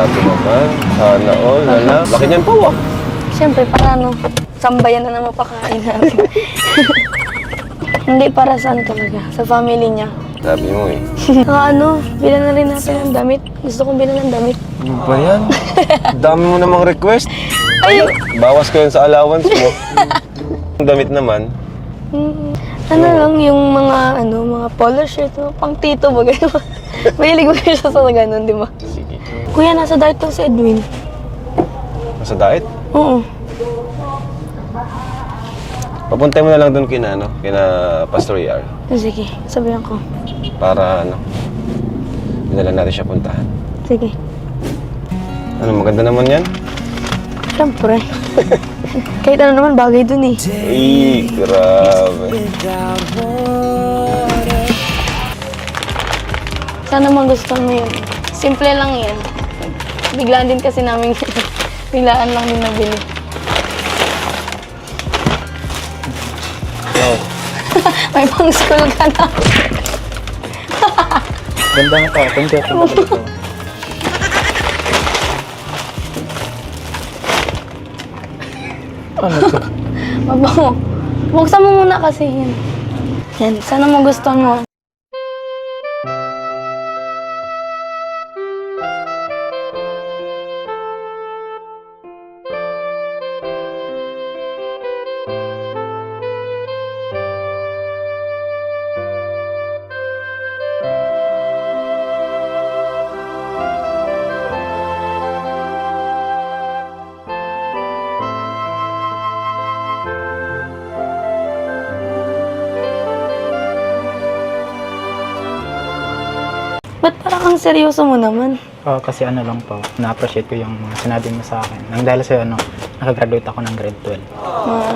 Grabe naman. Sana all, lala. Laki niyan po, ah. Siyempre, para ano, sambayan na naman pakain natin. Hindi para saan talaga, sa family niya. Sabi mo eh. Ano, bilan na rin natin ng damit. Gusto kong bilan ng damit. Ano ba yan? Dami mo namang request. Ay! Bawas ko yun sa allowance mo. Ang damit naman. Ano lang, yung mga polo shirt, pang tito ba, gano'n. Mahilig mo siya sa gano'n, di ba? Sige. Kuya, nasa diet to si Edwin. Sa diet? Oo. Papuntay mo na lang doon kina Pastor ER. Sige, sabihan ko. Para dinala natin siya puntahan. Sige. Ano, maganda naman yan? Siyempre. Kahit ano naman, bagay dun eh. Ay, grabe. Sana magustuhan mo yun. Simple lang yan. Biglaan din kasi namin, biglaan lang din nabili. Oh. May pang school ka na. Ganda nga pa. Thank you. Ano to? Mabango. Buksan mo muna kasi yan. Yan, sana magustuhan mo. Ba't parang ang seryoso mo naman? Kasi ano lang po, na-appreciate ko yung mga sinabi mo sa akin. Nang dahil sa'yo, nakagraduate ako ng grade 12.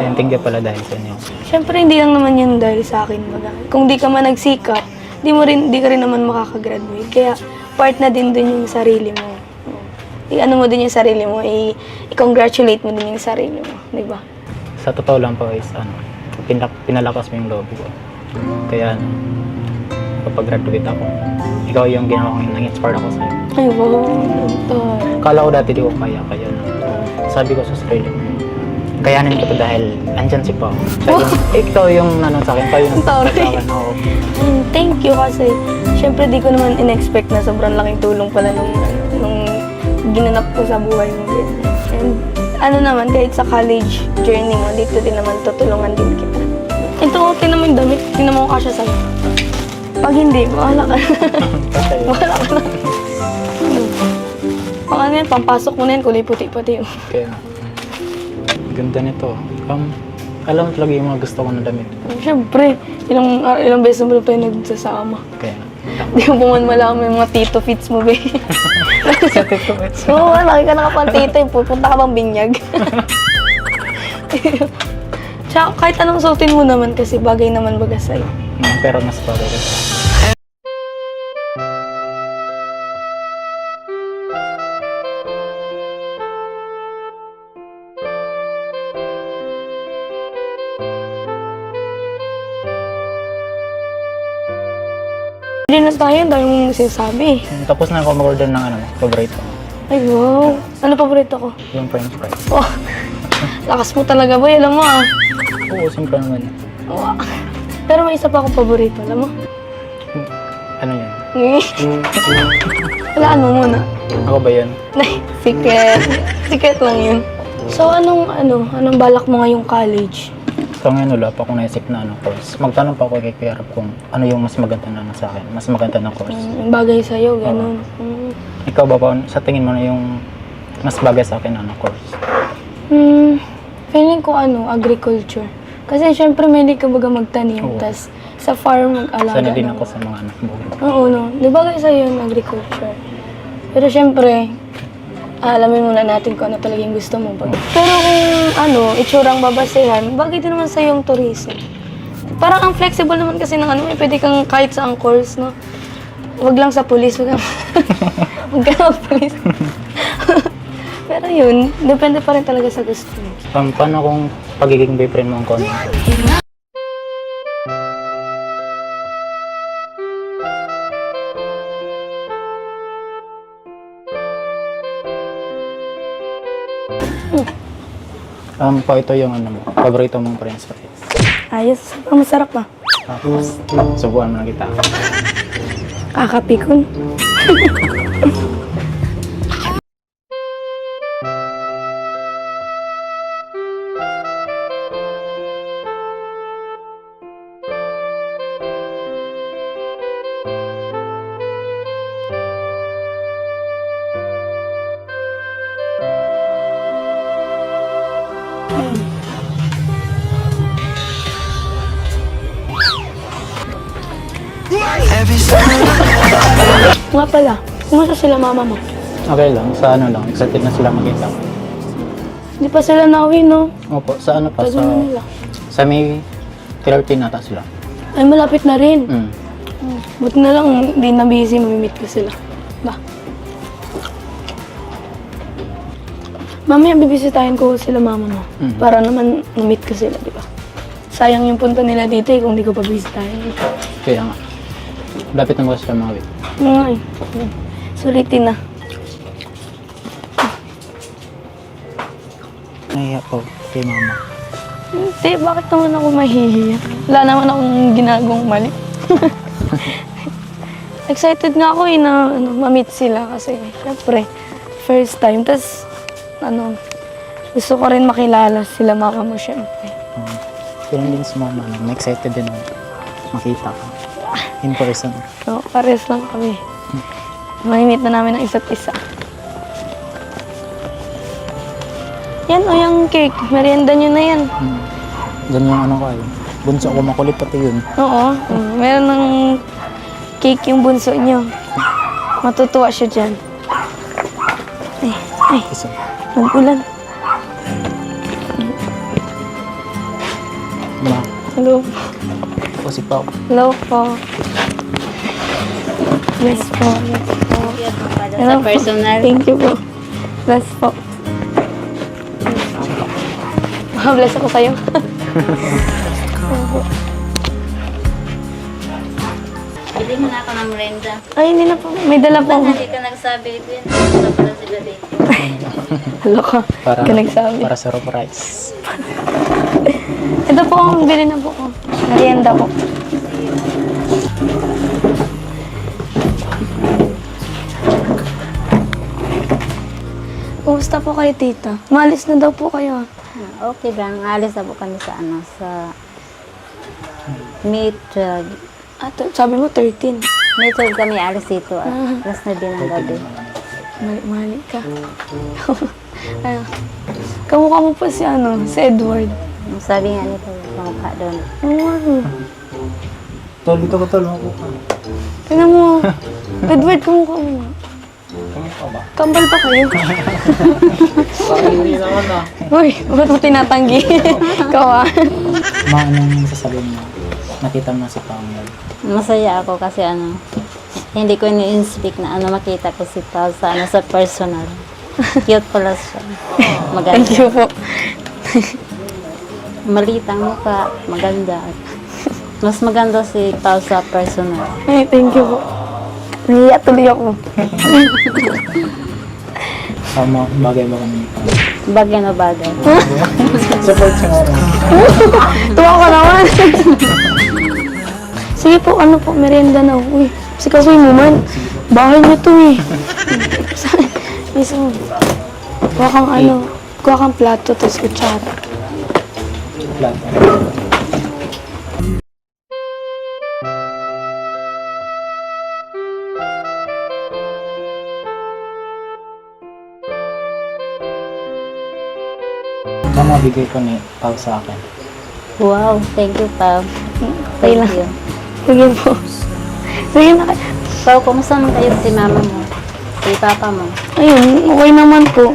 Ayun, thank you pala dahil sa inyo. Siyempre, hindi lang naman yun dahil sa akin. Kung di ka man nagsikap, di ka rin naman makakagraduate. Kaya, part na din dun yung sarili mo. I-ano mo din yung sarili mo, i-congratulate mo din yung sarili mo. Di ba? Sa totoo lang po is, pinalakas mo yung loob ko. Kaya, kapag graduate ako, ikaw yung ginawa ko, nang-inspire ako sa'yo. Ay, wow. Ito. Kala ko dati di ko kaya, sabi ko sa sarili ko, kayanin ko to dahil andyan si Pao. Ikaw yung sa akin, ikaw yung Sorry. sa akin. Oo. Thank you kasi syempre di ko naman in-expect na sobrang laking tulong pala nung ginanap ko sa buhay mo. And ano naman, kahit sa college journey mo, dito din naman tutulungan din kita. Ito, okay naman yung damit. Tingnan mo kung kasya sa'yo. Pag hindi, bahala ka na. Bahala ka na. Pang ano yan, pampasok mo na yan, kulay puti-puti. Kaya, ganda nito. Alam mo talaga yung mga gusto ko na damit. Siyempre, ilang beses mo na tayo nagsasama. Kaya, Di mo pa man malaman yung mga tito fits mo, be. sa tito it's Oo, laki ka nakapang tito, pupunta ka bang binyag? Tsaka kahit anong suotin mo naman kasi bagay naman baga sa'yo. pero mas bagay ko. Hindi na tayo, dahil mong sinasabi. Tapos na ako mag-order ng paborito. Ay, wow. Ano paborito ko? Yung french fries. Oh, lakas mo talaga, boy. Alam mo, ah. Oo, simple naman. Wow. Pero may isa pa akong paborito, alam mo? Ano yan? Walaan mo muna. Ako ba yan? Nay, secret. Secret lang yun. So, anong balak mo ngayong college? So ngayon wala pa akong naisip na course. Magtanong pa ako kay Kuya Rap kung ano yung mas maganda na sa akin. Mas maganda na course. Bagay sa'yo, gano'n. Ikaw ba sa tingin mo na yung mas bagay sa akin na course? Feeling ko agriculture. Kasi syempre may ka baga magtanim, Oo. tas sa farm mag-alaga. Sana din ako sa mga anak mo. Oo, no. Di bagay sa'yo yung agriculture. Pero syempre, alamin muna natin kung ano talaga yung gusto mo. Pero kung itsurang babasehan, bagay din naman sa yung tourism. Parang ang flexible naman kasi ng pwede kang kahit sa course, no? Huwag lang sa police, huwag ka mag-police. Pero yun, depende pa rin talaga sa gusto mo. Paano kung pagiging boyfriend mo ang konti? Po, ito yung ano mo, paborito mong french fries. Ayos, ang masarap ah. Tapos, subukan mo na kita. Kakapikon. Nga pala, kumusta sila mama mo? Okay lang, sa ano lang, excited na sila makita. Hindi pa sila nauwi, no? Opo, sa ano pa, Tagal sa, na nila. sa May 13 nata sila. Ay, malapit na rin. Mm. Buti na lang, hindi na busy, mamimit ko sila. Ba? Mamaya bibisitahin ko sila mama mo. Mhm. Para naman na-meet ko sila, di ba? Sayang yung punta nila dito kung di ko pa bisitahin. Kaya nga, lapit na ba sila mawit? Nga eh. Sulitin na. Nahiya po kay mama. Hindi, bakit naman ako mahihiya? Wala naman akong ginagawang mali. Excited nga ako na ma-meet sila kasi syempre, first time. Tapos, gusto ko rin makilala sila mama mo syempre. Kaya din si mama, excited din ako makita ka. In person. So, pares lang kami. Ma-meet na namin ang isa't isa. Yan o, yung cake. Merienda nyo na yan. Ganyan yung ano ko ay. Bunso ko makulit pati yun. Oo. Meron ng cake yung bunso nyo. Matutuwa siya dyan. Ay, Isa. nag-ulan. Ma, Hello. o si Pao. Hello po. Yes po. Yes po. Hello Sa personal. Po. Thank you po. Bless po. Bless ako sa'yo. Bili mo na ako ng merenda. Ay, hindi na po. May dala po. Ba't hindi ka nagsabi din? Wala pala sila dito. Hello ka. Para, Ka nagsabi. para sa surprise. Ito po, bili na po ko. Merienda po. Kumusta po kayo, tita? Malis na daw po kayo. Okay lang. Alis na po kami sa sa May 12. Sabi mo 13. May 12 kami alis dito. Alas na din ang gabi. Mali ka. Ayun. Kamukha mo pa si si Edward. Ang sabi nga nito, pangmukha doon. Oo. Tol, dito ko tol, makuha. Tingnan mo. Edward, kamukha mo. Kamukha ba? Kambal pa kayo. Hindi naman ah. Uy, ba't mo tinatanggi? Ikaw Ma, anong sasabihin mo? Nakita mo na si Pao ngayon. Masaya ako kasi hindi ko ini-speak na makita ko si Pao sa sa personal. Cute pala siya. Maganda. Thank you po. Maliit ang mukha. Maganda. Mas maganda si Pao sa personal. Ay, thank you po. Nahiya tuloy ako. Tama, bagay ba kami ni Pao? Bagay na bagay. Support siya nga. Tuwa ko naman. Sige po, merienda na. Uy, sikasuy mo man. Bahay niyo to eh. Isang, kuha kang plato, tapos kutsara. Plan. Ito mabigay ko ni Pao sa akin. Wow, thank you, Pao. Okay Thank lang. you. Sige po. Sige na. Pao, kumusta naman kayo si mama mo? Si papa mo? Ayun, okay naman po.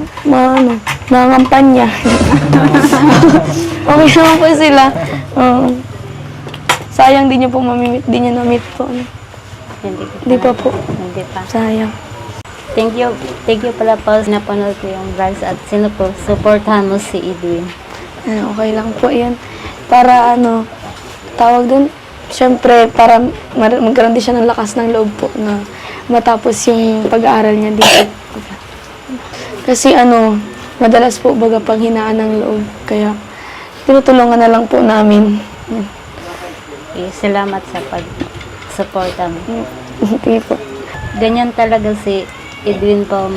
Nangangampanya. Okay naman po sila. Sayang di niyo po mamimit, di niyo na-meet po. Hindi pa po. Hindi pa. Sayang. Thank you pala, Pao. Napanood ko yung vlogs at supportahan mo si Edwin. Okay lang po yan. Para tawag dun, syempre, para magkaroon din siya ng lakas ng loob po na matapos yung pag-aaral niya dito. Kasi madalas po baga panghinaan ng loob. Kaya tinutulungan na lang po namin. Salamat sa pag-support mo. Hindi po. Ganyan talaga si Edwin po,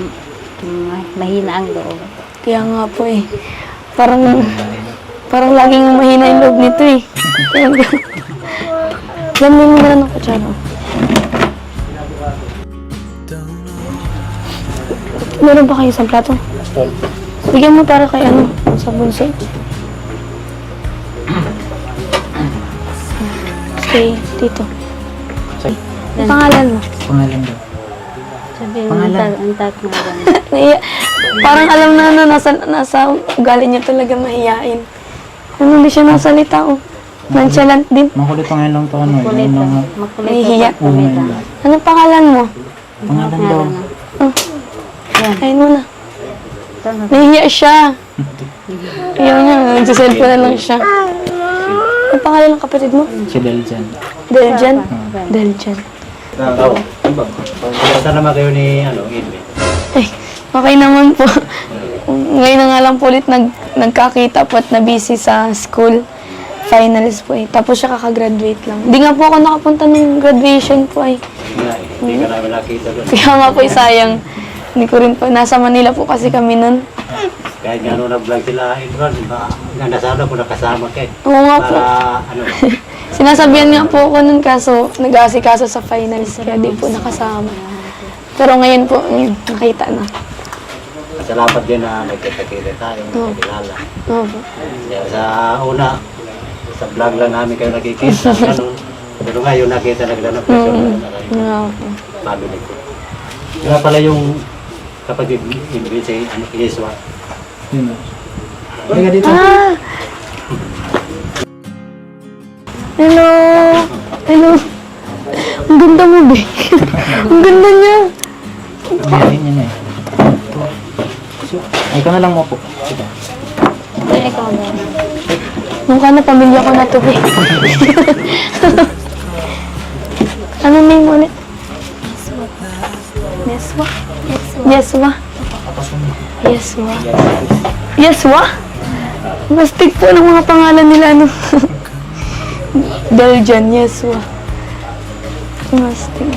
mahina ang loob. Kaya nga po eh. Parang laging mahina yung loob nito eh. Lamin mo na ng kutsara. Meron ba kayo isang plato? Bigyan mo para kay ano, sa bunso. Okay, dito. Ang pangalan mo? Pangalan daw. Sabi mo, Pangalan. ang tag na lang. Naiya. Parang alam na nasa ugali niya talaga mahiyain. Ano, hindi siya nasalita, oh. Nonchalant din. Makulit pa ngayon lang to, ano, Makulit yung mga makulit Nahihiya. ako kumita. Anong pangalan mo? pangalan daw. Oh, Yan. ayun mo na. Ito na. Nahihiya siya. Ayaw niya, nagsiselfon na lang siya. Ang pangalan ng kapatid mo? Si Deljan. Deljan? Deljan. Basta naman kayo ni Edwin. Ay, okay naman po. Ngayon na nga lang po ulit nagkakita po at na-busy sa school. Finals po eh. Tapos siya kakagraduate lang. Hindi nga po ako nakapunta ng graduation po ay. Hindi ka namin nakita doon. Kaya nga po sayang. Hindi ko rin po. Nasa Manila po kasi kami nun. Kahit nga na-vlog sila, Edwin, ganda sana po nakasama kayo. Oo nga po. Para Sinasabihan nga po ako nun kaso nag-aasikaso sa finals kaya di po nakasama. Pero ngayon po, nakita na. salamat din na nagkita-kita tayo, nagkilala. Opo. Kaya sa una, sa vlog lang namin kayo nakikita, ganun. Pero ngayon nakita naglanap na siya Opo. family ko. Kaya pala yung kapatid ni Edwin si Yeswa. Yun na. Halika dito. Ah! Hello! Hello! Ang ganda mo, be. Ang ganda niya. Ngayon yun eh. So, ay, ikaw na lang mo po. Sige. Ay, ikaw na. Mukha na pamilya ko na to, be. Ano name mo ulit? Yeswa? Yeswa? Yeswa? Yeswa? Mastig po ng mga pangalan nila, ano? Deljan, Yeswa. Mastig.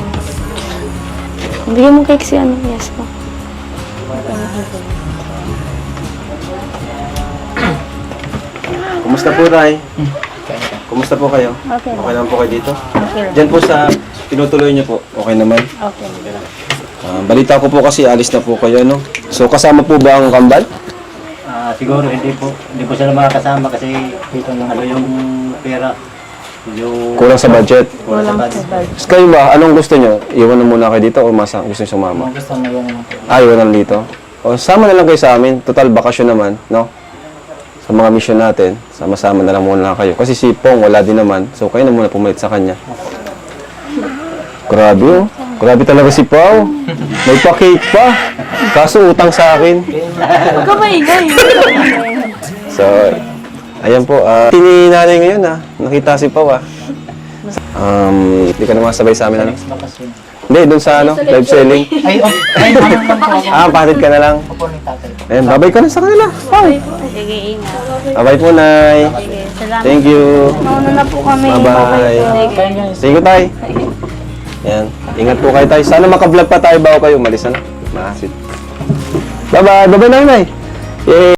Bigyan mo cake si ano, Yeswa. Kumusta po, Tay? Kumusta po kayo? Okay. Okay naman po kayo dito? Okay lang. Diyan po sa tinutuloy niyo po, okay naman? Okay. Balita ko po kasi alis na po kayo, no? So, kasama po ba ang kambal? Siguro hindi po sila makakasama kasi yung pera, yung Kulang sa budget. kulang sa budget. Tapos kayo ba, anong gusto niyo? Iwan na muna kayo dito o gusto niyo sumama? Kung gusto mo yung Iwan na dito. O, sama na lang kayo sa amin. Total, bakasyon naman, no? Sa mga mission natin, sama-sama na lang muna kayo. Kasi si Pong, wala din naman. So, kayo na muna pumalit sa kanya. Grabe, oh. Grabe talaga si Pao. May pa-cake pa. Kaso utang sa akin. Kamaygay. So, ayan po. Tini nanay ngayon, nakita si Pao, Hindi ka naman sabay sa amin, ano? bakasyon. Hindi, dun sa, live selling. Ay, ano lang po ako. Patid ka na lang. Opo ni tatay. Ayan, babay ka na sa kanila. Sige, ingat. Babay po, Nay. Sige, salamat. Thank you. Mauna na po kami. Bye-bye. Kaya guys. Thank you, Tay. Yan. Ingat po kayo, Tay. Sana makablog pa tayo bago kayo umalis, ano? Maasit. Bye-bye. Bye-bye, Nay. Yay.